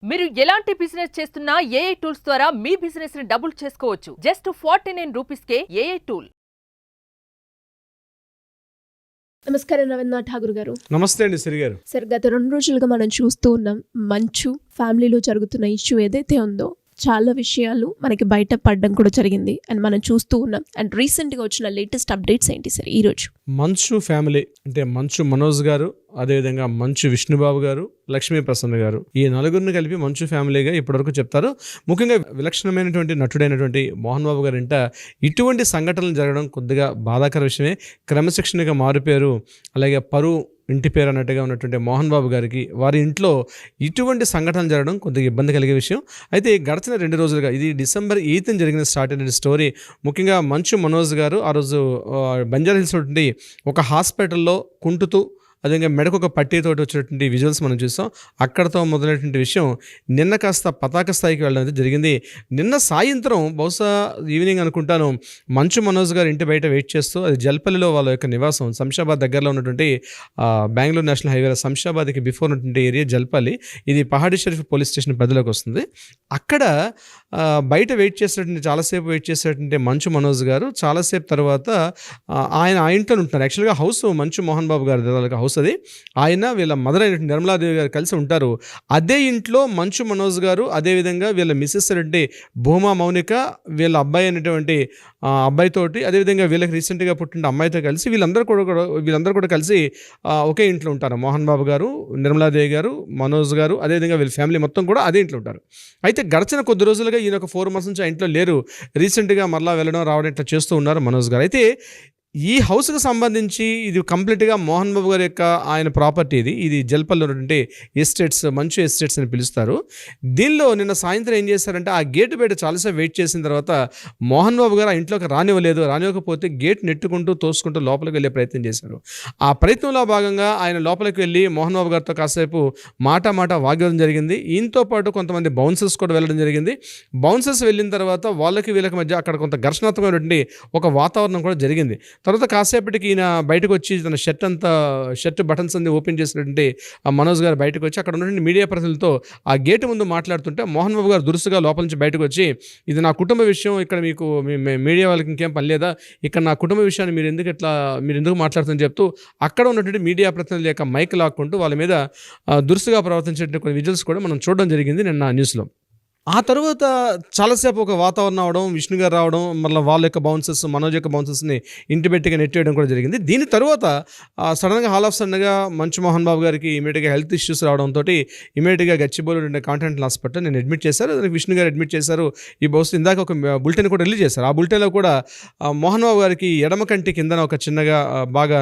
మీరు ఎలాంటి బిజినెస్ చేస్తున్నా ఏఐ టూల్స్ ద్వారా మీ బిజినెస్ ని డబుల్ చేసుకోవచ్చు. జస్ట్ 49 రూపీస్కే ఏఐ టూల్. నమస్కారం రవీంద్రనాథ్ ఠాగూర్ గారు. నమస్తే అండి సిరి గారు. సార్, గత 2 రోజులుగా మనం చూస్తూ ఉన్నాం మంచు ఫ్యామిలీలో జరుగుతున్న ఇష్యూ ఏదైతే ఉందో చాలా విషయాలు మనకి బయట పడడం కూడా జరిగింది అండ్ మనం చూస్తూ ఉన్నాం. అండ్ రీసెంట్గా వచ్చిన లేటెస్ట్ అప్డేట్స్ ఏంటి సార్ ఈరోజు? మంచు ఫ్యామిలీ అంటే మంచు మనోజ్ గారు, అదేవిధంగా మంచు విష్ణుబాబు గారు, లక్ష్మీ ప్రసన్న గారు, ఈ నలుగురిని కలిపి మంచు ఫ్యామిలీగా ఇప్పటివరకు చెప్తారు. ముఖ్యంగా విలక్షణమైనటువంటి నటుడైనటువంటి మోహన్ బాబు గారు ఇంట ఇటువంటి సంఘటనలు జరగడం కొద్దిగా బాధాకర విషయమే. క్రమశిక్షణగా మారిపోయారు. అలాగే పరువు ఇంటి పేరు అన్నట్టుగా ఉన్నటువంటి మోహన్ బాబు గారికి వారి ఇంట్లో ఇటువంటి సంఘటనలు జరగడం కొద్దిగా ఇబ్బంది కలిగే విషయం. అయితే గడిచిన 2 రోజులుగా, ఇది December 8th జరిగిన స్టార్ట్ అయిన స్టోరీ. ముఖ్యంగా మంచు మనోజ్ గారు ఆ రోజు బంజారా హిల్స్ నుండి ఒక హాస్పిటల్లో కుంటుతూ, అదేవిధంగా మెడకు ఒక పట్టీతోటి వచ్చినటువంటి విజువల్స్ మనం చూసాం. అక్కడతో మొదలైనటువంటి విషయం నిన్న కాస్త పతాక స్థాయికి వెళ్ళడం అయితే జరిగింది. నిన్న సాయంత్రం బహుశా ఈవినింగ్ అనుకుంటాను, మంచు మనోజ్ గారు ఇంటి బయట వెయిట్ చేస్తూ, అది జల్పల్లిలో వాళ్ళ యొక్క నివాసం, శంషాబాద్ దగ్గరలో ఉన్నటువంటి బెంగళూరు నేషనల్ హైవే శంషాబాద్కి బిఫోర్ ఉన్నటువంటి ఏరియా జల్పల్లి. ఇది పహాడీ షరీఫ్ పోలీస్ స్టేషన్ పరిధిలోకి వస్తుంది. అక్కడ బయట వెయిట్ చేసేటువంటి, చాలాసేపు వెయిట్ చేసేటువంటి మంచు మనోజ్ గారు చాలాసేపు తర్వాత ఆయన ఆ ఇంట్లో ఉంటున్నారు. యాక్చువల్గా హౌస్ మంచు మోహన్ బాబు గారి హౌస్ అది. ఆయన వీళ్ళ మదర్ అయినటువంటి నిర్మలాదేవి గారు కలిసి ఉంటారు. అదే ఇంట్లో మంచు మనోజ్ గారు, అదేవిధంగా వీళ్ళ మిస్సెస్ అంటే భూమా మౌనిక, వీళ్ళ అబ్బాయి అయినటువంటి అబ్బాయితోటి, అదేవిధంగా వీళ్ళకి రీసెంట్గా పుట్టిన అమ్మాయితో కలిసి వీళ్ళందరూ కూడా కలిసి ఒకే ఇంట్లో ఉంటారు. మోహన్ బాబు గారు, నిర్మలాదేవి గారు, మనోజ్ గారు, అదేవిధంగా వీళ్ళ ఫ్యామిలీ మొత్తం కూడా అదే ఇంట్లో ఉంటారు. అయితే గడిచిన కొద్ది రోజులుగా ఈయన ఒక 4 months నుంచి ఆ ఇంట్లో లేరు. రీసెంట్గా మరలా వెళ్ళడం రావడం ఇట్లా చేస్తూ ఉన్నారు మనోజ్ గారు. అయితే ఈ హౌస్కి సంబంధించి ఇది కంప్లీట్గా మోహన్ బాబు గారి యొక్క ఆయన ప్రాపర్టీ. ఇది జల్పల్లో ఉన్నటువంటి ఎస్టేట్స్, మంచు ఎస్టేట్స్ అని పిలుస్తారు. దీనిలో నిన్న సాయంత్రం ఏం చేశారంటే, ఆ గేటు బయట చాలాసేపు వెయిట్ చేసిన తర్వాత మోహన్ బాబు గారు ఆ ఇంట్లోకి రానివ్వకపోతే గేట్ నెట్టుకుంటూ తోసుకుంటూ లోపలికి వెళ్ళే ప్రయత్నం చేశారు. ఆ ప్రయత్నంలో భాగంగా ఆయన లోపలికి వెళ్ళి మోహన్ బాబు గారితో కాసేపు మాట వాగ్వాదం జరిగింది. ఈయనతో పాటు కొంతమంది బౌన్సర్స్ కూడా వెళ్ళడం జరిగింది. బౌన్సర్స్ వెళ్ళిన తర్వాత వాళ్ళకి వీళ్ళకి మధ్య అక్కడ కొంత ఘర్షణాత్మకమైనటువంటి ఒక వాతావరణం కూడా జరిగింది. తర్వాత కాసేపటికి ఈయన బయటకు వచ్చి తన షర్ట్ బటన్స్ అన్ని ఓపెన్ చేసినటువంటి మనోజ్ గారు బయటకు వచ్చి అక్కడ ఉన్నటువంటి మీడియా ప్రతినిధులతో ఆ గేటు ముందు మాట్లాడుతుంటే మోహన్ బాబు గారు దురుసుగా లోపల నుంచి బయటకు వచ్చి, ఇది నా కుటుంబ విషయం, ఇక్కడ మీకు మీడియా వాళ్ళకి ఇంకేం పని లేదా, ఇక్కడ నా కుటుంబ విషయాన్ని మీరు ఎందుకు మాట్లాడుతుందని చెప్తూ అక్కడ ఉన్నటువంటి మీడియా ప్రతినిధుల యొక్క మైక్ లాక్కుంటూ వాళ్ళ మీద దురుసుగా ప్రవర్తించేటువంటి కొన్ని విజువల్స్ కూడా మనం చూడడం జరిగింది నిన్న న్యూస్లో. ఆ తర్వాత చాలాసేపు ఒక వాతావరణం అవడం, విష్ణు గారు రావడం, మళ్ళీ వాళ్ళ యొక్క బౌన్సర్స్, మనోజ్ యొక్క బౌన్సర్స్ని ఇంటి బెట్టిగా నెట్టేయడం కూడా జరిగింది. దీని తర్వాత సడన్గా సడన్గా మంచు మోహన్ బాబు గారికి ఇమీడియట్గా హెల్త్ ఇష్యూస్ రావడంతో ఇమీడియట్గా గచ్చిబౌలి ఉండే కాంటినెంటల్ హాస్పిటల్ నేను అడ్మిట్ చేశారు. దానికి విష్ణు గారు అడ్మిట్ చేశారు. ఈ బహుశా ఇందాక ఒక బులెటిన్ కూడా రిలీజ్ చేశారు. ఆ బులెటిన్లో కూడా మోహన్ బాబు గారికి ఎడమ కంటి కిందన ఒక చిన్నగా బాగా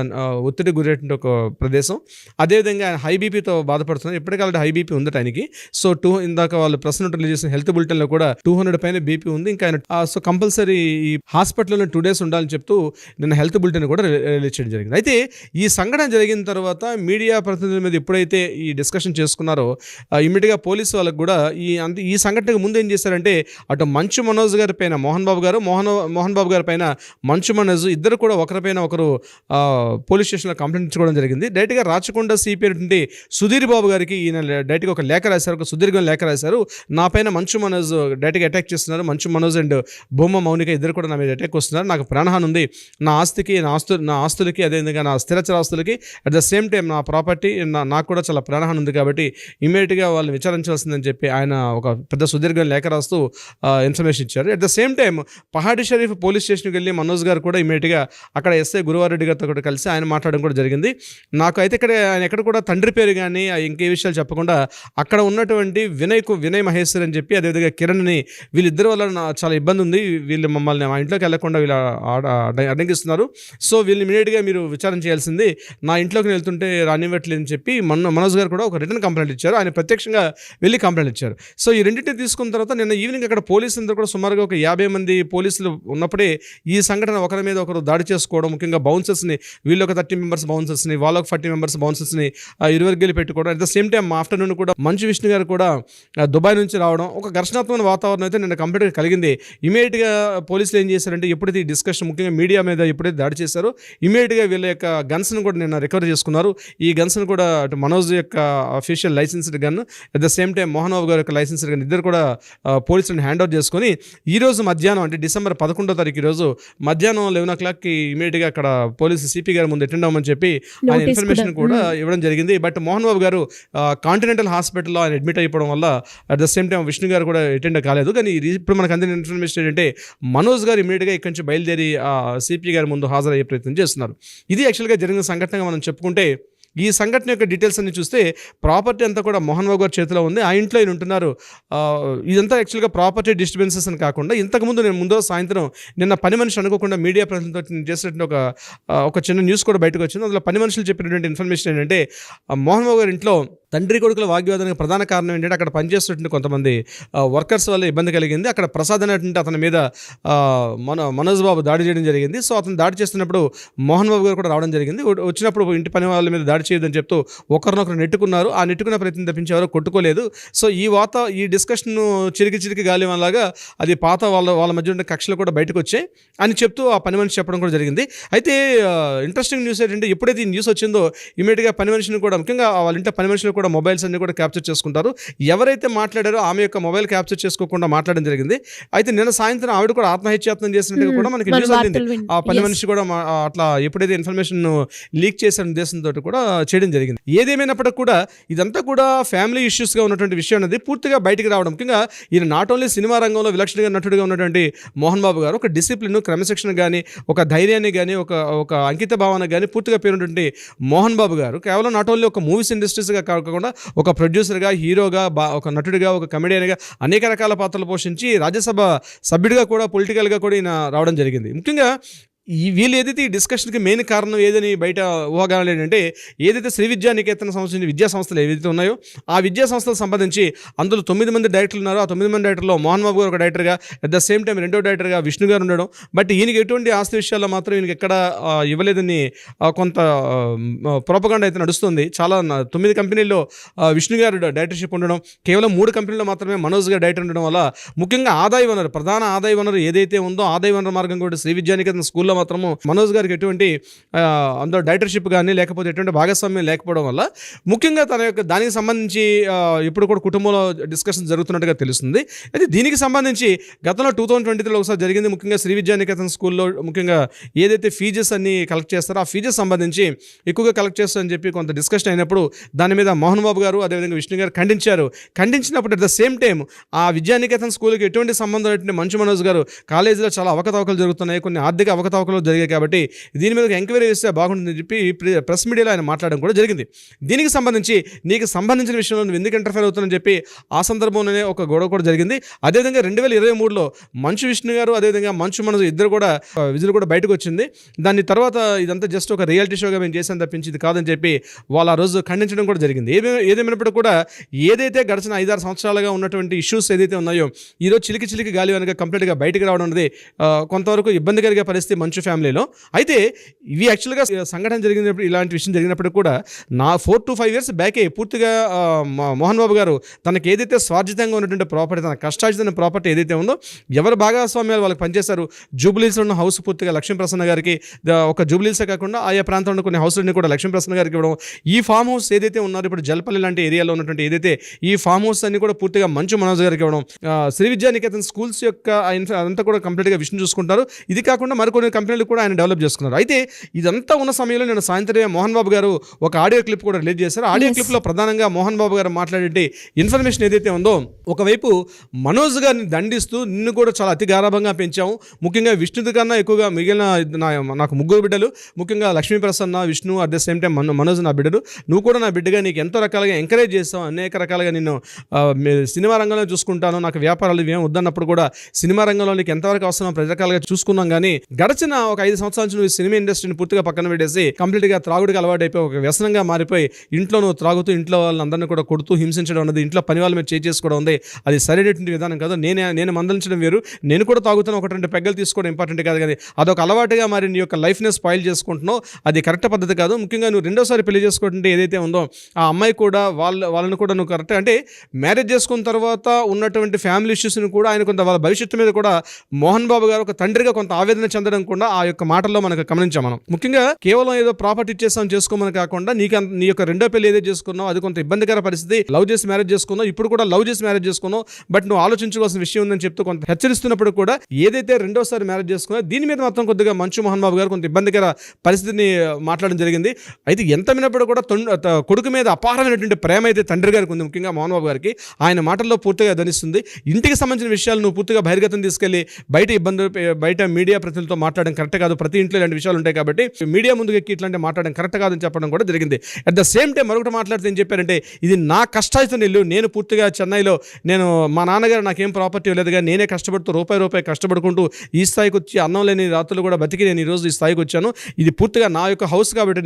ఒత్తిడి గురేటువంటి ఒక ప్రదేశం, అదేవిధంగా ఆయన హై బీపీతో బాధపడుతున్నారు. ఇప్పటికీ హై బీపీ ఉంది ఆయనకి. సో ఇందాక వాళ్ళు ప్రెస్ రిలీజ్ చేసిన హెల్త్ బులెటిన్ లో కూడా 200 పైన బీపీ ఉంది. ఇంకా ఆయన సో కంపల్సరీ ఈ హాస్పిటల్లో 2 days ఉండాలని చెప్తూ నిన్న హెల్త్ బులెటిన్ కూడా రిలీజ్ చేయడం జరిగింది. అయితే ఈ సంఘటన జరిగిన తర్వాత మీడియా ప్రతినిధుల మీద ఎప్పుడైతే ఈ డిస్కషన్ చేసుకున్నారో ఇమీడియట్గా పోలీసు వాళ్ళకు కూడా ఈ సంఘటనకు ముందు ఏం చేశారంటే, అటు మంచు మనోజ్ గారి పైన మోహన్ బాబు గారి పైన మంచు మనోజ్ ఇద్దరు కూడా ఒకరిపైన ఒకరు పోలీస్ స్టేషన్లో కంప్లైంట్ ఇచ్చుకోవడం జరిగింది. డైరెక్ట్గా రాచకొండ సిపి అయినటువంటి సుధీర్ బాబు గారికి ఈయన డైరెక్ట్గా ఒక లేఖ రాశారు, ఒక సుదీర్ఘ లేఖ రాశారు. నా పైన మంచు మనోజ్ డైరెక్ట్గా అటాక్ చేస్తున్నారు, మంచు మనోజ్ అండ్ భూమా మౌనిక ఇద్దరు కూడా నా మీద అటాక్ వస్తున్నారు, నాకు ప్రాణహాని ఉంది, నా ఆస్తులకి అదేవిధంగా నా స్థిరచర ఆస్తులకి అట్ ద సేమ్ టైం నా ప్రాపర్టీ నాకు కూడా చాలా ప్రాణహాని ఉంది, కాబట్టి ఇమీడియట్గా వాళ్ళని విచారించాల్సిందని చెప్పి ఆయన ఒక పెద్ద సుదీర్ఘ లేఖ రాస్తూ ఇన్ఫర్మేషన్ ఇచ్చారు. At the same time Pahadi Sharif police స్టేషన్కి వెళ్ళి మనోజ్ గారు కూడా ఇమీడియట్గా అక్కడ ఎస్ఐ గురువారెడ్డి గారితో కూడా కలిసి ఆయన మాట్లాడడం కూడా జరిగింది. నాకు అయితే ఆయన ఎక్కడ కూడా తండ్రి పేరు కానీ ఇంకే విషయాలు చెప్పకుండా అక్కడ ఉన్నటువంటి వినయ్ మహేశ్వర్ అని చెప్పి, అదేవిధంగా కిరణ్ని, వీళ్ళిద్దరి వల్ల చాలా ఇబ్బంది ఉంది, వీళ్ళు మమ్మల్ని మా ఇంట్లోకి వెళ్లకుండా వీళ్ళు అడ్డంకిస్తున్నారు, సో వీళ్ళని ఇమీడియట్గా మీరు విచారణ చేయాల్సింది, నా ఇంట్లోకి వెళ్తుంటే రానివ్వట్లేదని చెప్పి మనోజ్ గారు కూడా ఒక రిటర్న్ కంప్లైంట్ ఇచ్చారు. ఆయన ప్రత్యక్షంగా వెళ్ళి కంప్లైంట్ ఇచ్చారు. సో ఈ రెండింటిని తీసుకున్న తర్వాత నిన్న ఈవినింగ్ అక్కడ పోలీసులందరూ కూడా సుమారుగా ఒక 50 మంది పోలీసులు ఉన్నప్పుడే ఈ సంఘటన ఒకరి మీద ఒకరు దాడి చేసుకోవడం, ముఖ్యంగా బౌన్సర్స్ని, వీళ్ళు ఒక 30 members బౌన్సర్స్ని, వాళ్ళ ఒక 40 members బౌన్సర్స్ని ఇరువరికి పెట్టుకోవడం. At the same time afternoon కూడా మంచు విష్ణు గారు కూడా దుబాయ్ నుంచి రావడం, ఒక ఘర్షణాత్మక వాతావరణం అయితే నిన్న కంప్లీట్గా కలిగింది. ఇమీడియట్గా పోలీసులు ఏం చేశారంటే ఎప్పుడైతే ఈ డిస్కషన్ ముఖ్యంగా మీడియా మీద ఎప్పుడైతే దాడి చేశారో ఇమీడియట్గా వీళ్ళ యొక్క గన్స్ను కూడా నిన్న రికవర్ చేసుకున్నారు. ఈ గన్స్ను కూడా అటు మనోజ్ యొక్క official licensed gun at the same time Mohan Babu గారి యొక్క లైసెన్స్డ్ గన్ ఇద్దరు కూడా పోలీసులను హ్యాండ్ ఓవర్ చేసుకొని ఈరోజు మధ్యాహ్నం అంటే డిసెంబర్ 11వ తారీఖు ఈరోజు మధ్యాహ్నం 11 o'clockకి ఇమీడియట్గా అక్కడ పోలీసు సిపి గారి ముందు అటెండ్ అవ్వమని చెప్పి ఆయన ఇన్ఫర్మేషన్ కూడా ఇవ్వడం జరిగింది. బట్ మోహన్ బాబు గారు కాంటినెంటల్ హాస్పిటల్లో ఆయన అడ్మిట్ అయిపోవడం వల్ల at the same time Vishnu గారు కూడా అటెండ్ కాలేదు. కానీ ఇప్పుడు మనకు అందిన ఇన్ఫర్మేషన్ ఏంటంటే మనోజ్ గారు ఇమీడియట్గా ఇక్కడి నుంచి బయలుదేరి సిపి గారి ముందు హాజరయ్యే ప్రయత్నం చేస్తున్నారు. ఇది యాక్చువల్గా జరిగిన సంఘటనగా మనం చెప్పుకుంటే ఈ సంఘటన యొక్క డీటెయిల్స్ అన్ని చూస్తే ప్రాపర్టీ అంతా కూడా మోహన్ బాబు గారి చేతిలో ఉంది. ఆ ఇంట్లో ఆయన ఉంటున్నారు. ఇదంతా యాక్చువల్గా ప్రాపర్టీ డిస్టర్బెన్సెస్ అని కాకుండా ఇంతకుముందు నేను ముందో సాయంత్రం నిన్న పని మనిషి అనుకోకుండా మీడియా ప్రజలతో చేసినట్టు ఒక చిన్న న్యూస్ కూడా బయటకు వచ్చింది. అందులో పని మనుషులు చెప్పినటువంటి ఇన్ఫర్మేషన్ ఏంటంటే మోహన్ బాబు గారి ఇంట్లో తండ్రి కొడుకుల వాగ్వాదానికి ప్రధాన కారణం ఏంటంటే అక్కడ పనిచేస్తున్నటువంటి కొంతమంది వర్కర్స్ వల్ల ఇబ్బంది కలిగింది. అక్కడ ప్రసాద్ అనేటువంటి అతని మీద మనోజ్ బాబు దాడి చేయడం జరిగింది. సో అతను దాడి చేస్తున్నప్పుడు మోహన్ బాబు గారు కూడా రావడం జరిగింది. వచ్చినప్పుడు ఇంటి పని వాళ్ళ మీద దాడి చేయొద్దని చెప్తూ ఒకరినొకరు నెట్టుకున్నారు. ఆ నెట్టుకున్న ప్రయత్నం తప్పించి ఎవరో కొట్టుకోలేదు. సో ఈ డిస్కషన్ చిరికి గాలి వల్లగా అది పాత వాళ్ళ మధ్య ఉన్న కక్షలు కూడా బయటకు వచ్చాయి అని చెప్తూ ఆ పని మనిషి చెప్పడం కూడా జరిగింది. అయితే ఇంట్రెస్టింగ్ న్యూస్ ఏంటంటే ఎప్పుడైతే ఈ న్యూస్ వచ్చిందో ఇమీడియట్గా పని మనిషిని కూడా ముఖ్యంగా వాళ్ళ ఇంట్లో పని మనుషులు కూడా మొబైల్స్ అన్ని కూడా క్యాప్చర్ చేసుకుంటారు. ఎవరైతే మాట్లాడారో ఆమె యొక్క మొబైల్ క్యాప్చర్ చేసుకోకుండా మాట్లాడడం జరిగింది. అయితే నిన్న సాయంత్రం ఆవిడ కూడా ఆత్మహత్యాయత్నం చేసినట్టుగా కూడా మనకి న్యూస్ అందింది. ఆ పని మనిషి కూడా అట్లా ఎప్పుడైతే ఇన్ఫర్మేషన్ లీక్ చేసిన ఉద్దేశంతో కూడా చేయడం జరిగింది. ఏదేమైనప్పటికీ కూడా ఇదంతా కూడా ఫ్యామిలీ ఇష్యూస్గా ఉన్నటువంటి విషయం అనేది పూర్తిగా బయటికి రావడం. ముఖ్యంగా ఈయన నాట్ ఓన్లీ సినిమా రంగంలో విలక్షణంగా నటుడిగా ఉన్నటువంటి మోహన్ బాబు గారు ఒక డిసిప్లిన్, క్రమశిక్షణ కానీ ఒక ధైర్యాన్ని కానీ ఒక అంకిత భావన కానీ పూర్తిగా పేరున్నటువంటి మోహన్ బాబు గారు కేవలం నాట్ ఓన్లీ ఒక మూవీస్ ఇండస్ట్రీస్గా కాకుండా ఒక ప్రొడ్యూసర్గా, హీరోగా, ఒక నటుడిగా, ఒక కమెడియన్గా అనేక రకాల పాత్రలు పోషించి రాజ్యసభ సభ్యుడిగా కూడా పొలిటికల్గా కూడా ఈయన రావడం జరిగింది. ముఖ్యంగా వీళ్ళు ఏదైతే ఈ డిస్కషన్కి మెయిన్ కారణం ఏదని బయట ఊహాగానాలు ఏంటంటే ఏదైతే శ్రీ విద్యా నికేతన సంబంధించిన విద్యా సంస్థలు ఏవైతే ఉన్నాయో ఆ విద్యా సంస్థలకు సంబంధించి అందులో 9 మంది డైరెక్టర్లు ఉన్నారు. ఆ 9 మంది డైరెక్టర్లో మోహన్ బాబు గారు ఒక డైరెక్టర్గా, అట్ ద సేమ్ టైం రెండో డైరెక్టర్గా విష్ణు గారు ఉండడం. బట్ ఈయనకి ఎటువంటి ఆస్తి విషయాల్లో మాత్రం ఈయనకి ఎక్కడ ఇవ్వలేదని కొంత ప్రోపగాండా అయితే నడుస్తుంది. చాలా 9 కంపెనీల్లో విష్ణు గారు డైరెక్టర్షిప్ ఉండడం, కేవలం 3 కంపెనీల్లో మాత్రమే మనోజ్ గారు డైరెక్టర్ ఉండడం వల్ల ముఖ్యంగా ఆదాయ వనరు, ప్రధాన ఆదాయ వనరు ఏదైతే ఉందో ఆదాయ వనరు మార్గం కూడా శ్రీ విద్యా నికేతన స్కూల్లో మాత్రము మనోజ్ గారికి ఎటువంటి అందులో డైరెక్టర్షిప్ కానీ లేకపోతే ఎటువంటి భాగస్వామ్యం లేకపోవడం వల్ల ముఖ్యంగా తన యొక్క దానికి సంబంధించి ఇప్పుడు కూడా కుటుంబంలో డిస్కషన్ జరుగుతున్నట్టుగా తెలుస్తుంది. అయితే దీనికి సంబంధించి గతంలో 2023లో ఒకసారి జరిగింది. ముఖ్యంగా శ్రీ విద్యా నికేతన్ స్కూల్లో ముఖ్యంగా ఏదైతే ఫీజెస్ అన్ని కలెక్ట్ చేస్తారో ఆ ఫీజెస్ సంబంధించి ఎక్కువగా కలెక్ట్ చేస్తారని చెప్పి కొంత డిస్కషన్ అయినప్పుడు దాని మీద మోహన్ బాబు గారు అదేవిధంగా విష్ణు గారు ఖండించినప్పుడు అట్ ద సేమ్ టైం ఆ విద్యా నికేతన్ స్కూల్కి ఎటువంటి సంబంధం లేకుండా మంచు మనోజ్ గారు కాలేజీలో చాలా అవకతవకలు జరుగుతున్నాయి, కొన్ని ఆర్థిక అవకతవకలు జరిగాయి కాబట్టి దీని మీద ఎంక్వైరీ చేస్తే బాగుంటుందని చెప్పి ప్రెస్ మీడియాలో ఆయన మాట్లాడడం కూడా జరిగింది. దీనికి సంబంధించి నీకు సంబంధించిన విషయంలో నువ్వు ఎందుకు ఇంటర్ఫేర్ అవుతుందని చెప్పి ఆ సందర్భంలోనే ఒక గొడవ కూడా జరిగింది. అదేవిధంగా 2023లో మంచు విష్ణు గారు అదేవిధంగా మంచు మనోజ్ ఇద్దరు కూడా విజులు కూడా బయటకు వచ్చింది. దాని తర్వాత ఇదంతా జస్ట్ ఒక రియాలిటీ షోగా మేము చేసాను తప్పించి ఇది కాదని చెప్పి వాళ్ళు ఆ రోజు ఖండించడం కూడా జరిగింది. ఏదేమైనప్పుడు కూడా ఏదైతే గడిచిన 5-6 సంవత్సరాలుగా ఉన్నటువంటి ఇష్యూస్ ఏదైతే ఉన్నాయో ఈరోజు చిలికి గాలి వెనక కంప్లీట్గా బయటకు రావడం అనేది కొంతవరకు ఇబ్బంది కలిగే పరిస్థితి మంచు ఫ్యామిలీలో. అయితే ఇవి యాక్చువల్గా సంఘటన జరిగినప్పుడు ఇలాంటి విషయం జరిగినప్పుడు కూడా 4 to 5 years బ్యాకే పూర్తిగా మోహన్ బాబు గారు తనకి ఏదైతే స్వార్జితంగా ఉన్నటువంటి ప్రాపర్టీ, తన కష్టార్జిత ప్రాపర్టీ ఏదైతే ఉందో ఎవరు భాగస్వామ్యాలు వాళ్ళకి పనిచేశారు. జూబ్లీస్లో ఉన్న హౌస్ పూర్తిగా లక్ష్మీప్రసన్న గారికి, ఒక జూబ్లీసే కాకుండా ఆయా ప్రాంతంలో కొన్ని హౌస్లన్నీ కూడా లక్ష్మీప్రసన్న గారికి ఇవ్వడం. ఈ ఫామ్ హౌస్ ఏదైతే ఉన్నారో ఇప్పుడు జల్పల్లి లాంటి ఏరియాలో ఉన్నటువంటి ఏదైతే ఈ ఫామ్ హౌస్ అన్ని కూడా పూర్తిగా మంచు మనోజ్ గారికి ఇవ్వడం. శ్రీ విద్యా నికేతన్ స్కూల్స్ యొక్క అదంతా కూడా కంప్లీట్గా విష్ణు చూసుకుంటారు. ఇది కాకుండా మరికొన్ని కంపెనీలు కూడా ఆయన డెవలప్ చేసుకున్నారు. అయితే ఇదంతా ఉన్న సమయంలో నేను సాయంత్రం మోహన్ బాబు గారు ఒక ఆడియో క్లిప్ కూడా రిలీజ్ చేశారు. ఆడియో క్లిప్లో ప్రధానంగా మోహన్ బాబు గారు మాట్లాడే ఇన్ఫర్మేషన్ ఏదైతే ఉందో ఒకవైపు మనోజ్ గారిని దండిస్తూ నిన్ను కూడా చాలా అతి గారాభంగా పెంచాము, ముఖ్యంగా విష్ణుది కన్నా ఎక్కువగా మిగిలిన నాకు 3 బిడ్డలు, ముఖ్యంగా Lakshmi Prasanna, Vishnu, at the same time Manoj నా బిడ్డలు, నువ్వు కూడా నా బిడ్డగా నీకు ఎంతో రకాలుగా ఎంకరేజ్ చేస్తావు, అనేక రకాలుగా నిన్ను సినిమా రంగంలో చూసుకుంటాను, నాకు వ్యాపారాలు ఇవేం వద్దన్నప్పుడు కూడా సినిమా రంగంలో నీకు ఎంతవరకు అవసరం ప్రతి రకాలుగా చూసుకున్నాం. కానీ గడిచిన తెలిసిన ఒక 5 సంవత్సరాల నుంచి నువ్వు సినిమా ఇండస్ట్రీని పూర్తిగా పక్కన పెట్టేసి కంప్లీట్గా త్రాగుడికి అలవాటు అయిపోయి ఒక వ్యసనంగా మారిపోయి ఇంట్లో నువ్వు త్రాగుతూ ఇంట్లో వాళ్ళందరినీ కూడా కొడుతూ హింసించడం ఉన్నది, ఇంట్లో పని వాళ్ళ మీద చేసుకోవడం ఉంది. అది సరైనటువంటి విధానం కాదు. నేను మందలించడం వేరు, నేను కూడా తాగుతాను, 1-2 పెగ్గలు తీసుకోవడం ఇంపార్టెంట్ కాదు. కానీ అదొక అలవాటుగా మరి నీ యొక్క లైఫ్ని స్పాయిల్ చేసుకుంటున్నావు, అది కరెక్ట్ పద్ధతి కాదు. ముఖ్యంగా నువ్వు రెండోసారి పెళ్లి చేసుకుంటే ఏదైతే ఉందో ఆ అమ్మాయి కూడా వాళ్ళని కూడా నువ్వు కరెక్ట్ అంటే మ్యారేజ్ చేసుకున్న తర్వాత ఉన్నటువంటి ఫ్యామిలీ ఇష్యూస్ని కూడా ఆయన కొంత వాళ్ళ భవిష్యత్తు మీద కూడా మోహన్ బాబు గారు ఒక తండ్రిగా కొంత ఆవేదన చెందడం కూడా ఆ యొక్క మాటల్లో మనకు గమనించాం. మనం ముఖ్యంగా కేవలం ఏదో ప్రాపర్టీ ఇచ్చేస్తాం చేసుకోమని కాకుండా నీ యొక్క రెండో పెళ్లి ఏదైతే చేసుకున్నావు అది కొంత ఇబ్బందికర పరిస్థితి, లవ్ చేసి మ్యారేజ్ చేసుకున్నావు, ఇప్పుడు కూడా లవ్ చేసి మ్యారేజ్ చేసుకున్నావు, బట్ నువ్వు ఆలోచించుకోవాల్సిన విషయం ఉందని చెప్తూ కొంత హెచ్చరిస్తున్నప్పుడు కూడా ఏదైతే రెండోసారి మ్యారేజ్ చేసుకున్నా దీని మీద మాత్రం కొద్దిగా మంచు మోహన్ బాబు గారు కొంత ఇబ్బందికర పరిస్థితిని మాట్లాడడం జరిగింది. అయితే ఎంత విన్నప్పుడు కూడా కొడుకు మీద అపారమైనటువంటి ప్రేమ అయితే తండ్రి గారికి ఉంది, ముఖ్యంగా మోహన్ బాబు గారికి. ఆయన మాటల్లో పూర్తిగా ధ్వనిస్తుంది. ఇంటికి సంబంధించిన విషయాలు నువ్వు పూర్తిగా బహిర్గతం తీసుకెళ్లి బయట మీడియా ప్రతినిధులతో మాట్లాడడం కరెక్ట్ కాదు, ప్రతి ఇంట్లో ఇలాంటి విషయాలు ఉంటాయి కాబట్టి మీడియా ముందుకు ఎక్కి ఇట్లాంటి మాట్లాడడం కరెక్ట్ కాదని చెప్పడం కూడా జరిగింది. అట్ ద సేమ్ టైం మరొకటి మాట్లాడితే ఏం చెప్పారంటే, ఇది నా కష్టాయితం ఇల్లు, నేను పూర్తిగా చెన్నైలో మా నాన్నగారు నాకేం ప్రాపర్టీ లేదుగా, నేనే కష్టపడుతూ రూపాయి కష్టపడుకుంటూ ఈ స్థాయికి వచ్చి అన్నం లేని రాత్రులు కూడా బతికి నేను ఈరోజు ఈ స్థాయికి వచ్చాను. ఇది పూర్తిగా నా యొక్క హౌస్ కాబట్టి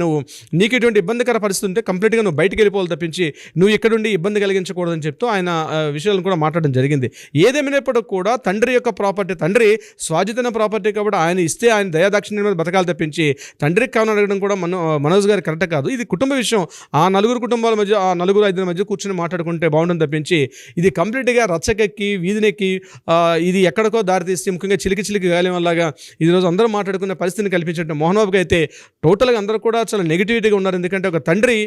నీకు ఇటువంటి ఇబ్బందికర పరిస్థితి ఉంటే కంప్లీట్గా నువ్వు బయటికి వెళ్ళిపోవాలి తప్పించి నువ్వు ఇక్కడుండి ఇబ్బంది కలిగించకూడదని చెప్తూ ఆయన విషయాలను కూడా మాట్లాడడం జరిగింది. ఏదేమైనప్పటికీ కూడా తండ్రి యొక్క ప్రాపర్టీ, తండ్రి స్వాధీన ప్రాపర్టీ కాబట్టి ఆయన ఇస్తే ఆయన దయాదాక్షిణ్యం మీద బతకాలి తప్పించి తండ్రికి కావాలని అడగడం కూడా మనోజ్ గారు కరెక్ట్ కాదు. ఇది కుటుంబ విషయం, ఆ 4 కుటుంబాల మధ్య, ఆ 4-5 మధ్య కూర్చొని మాట్లాడుకుంటే బాగుంటుంది తప్పించి ఇది కంప్లీట్గా రచ్చకెక్కి వీధినెక్కి ఇది ఎక్కడికో దారితీస్తే ముఖ్యంగా చిలికి గాలి వల్లగా ఈరోజు అందరూ మాట్లాడుకునే పరిస్థితిని కల్పించడం మోహన్ బాబుకి అయితే టోటల్గా అందరూ కూడా చాలా నెగిటివిటీగా ఉన్నారు. ఎందుకంటే ఒక తండ్రి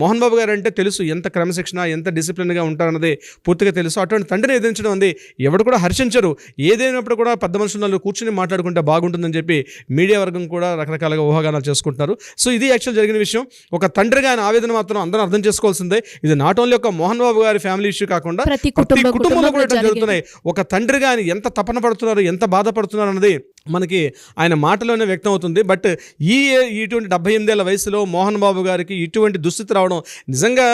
మోహన్ బాబు గారు అంటే తెలుసు ఎంత క్రమశిక్షణ ఎంత డిసిప్లిన్గా ఉంటారన్నది పూర్తిగా తెలుసు. అటువంటి తండ్రిని ఎదిరించడం ఉంది ఎవరు కూడా హర్షించరు. ఏదైనప్పుడు కూడా పెద్ద మనుషులు కూర్చొని మాట్లాడుకుంటే బాగుంటుందని చెప్పి మీడియా వర్గం కూడా రకరకాలుగా ఊహాగానాలు చేసుకుంటున్నారు. సో ఇది యాక్చువల్ జరిగిన విషయం. ఒక తండ్రిగా ఆయన ఆవేదన మాత్రం అందరూ అర్థం చేసుకోవాల్సిందే. ఇది నాట్ ఓన్లీ ఒక మోహన్ బాబు గారి ఫ్యామిలీ ఇష్యూ కాకుండా ప్రతి కుటుంబంలో కూడా జరుగుతున్నాయి. ఒక తండ్రిగా ఆయన ఎంత తపన పడుతున్నారు, ఎంత బాధపడుతున్నారు అన్నది మనకి ఆయన మాటలోనే వ్యక్తం అవుతుంది. బట్ ఇటువంటి 78 ఏళ్ల వయసులో మోహన్ బాబు గారికి ఇటువంటి దుస్థితి రావడం నిజంగా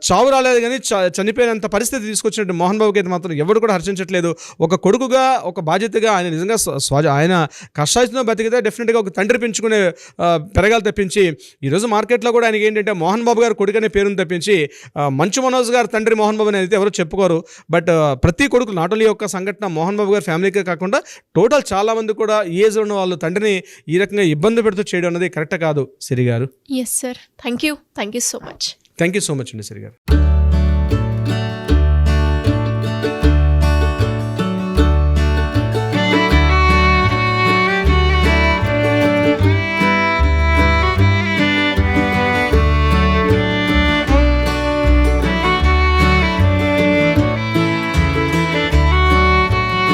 చావు రాలేదు కానీ చనిపోయినంత పరిస్థితి తీసుకొచ్చినట్టు మోహన్ బాబుకి అయితే మాత్రం ఎవరు కూడా హర్షించట్లేదు. ఒక కొడుకుగా, ఒక బాధ్యతగా ఆయన నిజంగా ఆయన కష్టాయితో బతికితే డెఫినెట్గా ఒక తండ్రి పెంచుకునే పెరగాలి తప్పించి ఈరోజు మార్కెట్లో కూడా ఆయనకి ఏంటంటే మోహన్ బాబు గారు కొడుకు అనే పేరుని తప్పించి మంచు మనోజ్ గారు తండ్రి మోహన్ బాబు అనేది ఎవరు చెప్పుకోరు. బట్ ప్రతి కొడుకు నాట్ ఓన్లీ యొక్క సంఘటన మోహన్ బాబు గారి ఫ్యామిలీకే కాకుండా టోటల్ చాలా మంది కూడా ఏజ్ ఉన్న వాళ్ళు తండ్రిని ఈ రకంగా ఇబ్బంది పెడుతూ చేయడం అనేది కరెక్ట్ కాదు. సిరి గారు. Yes sir, thank you so much. Thank you so much అండి సిరి గారు.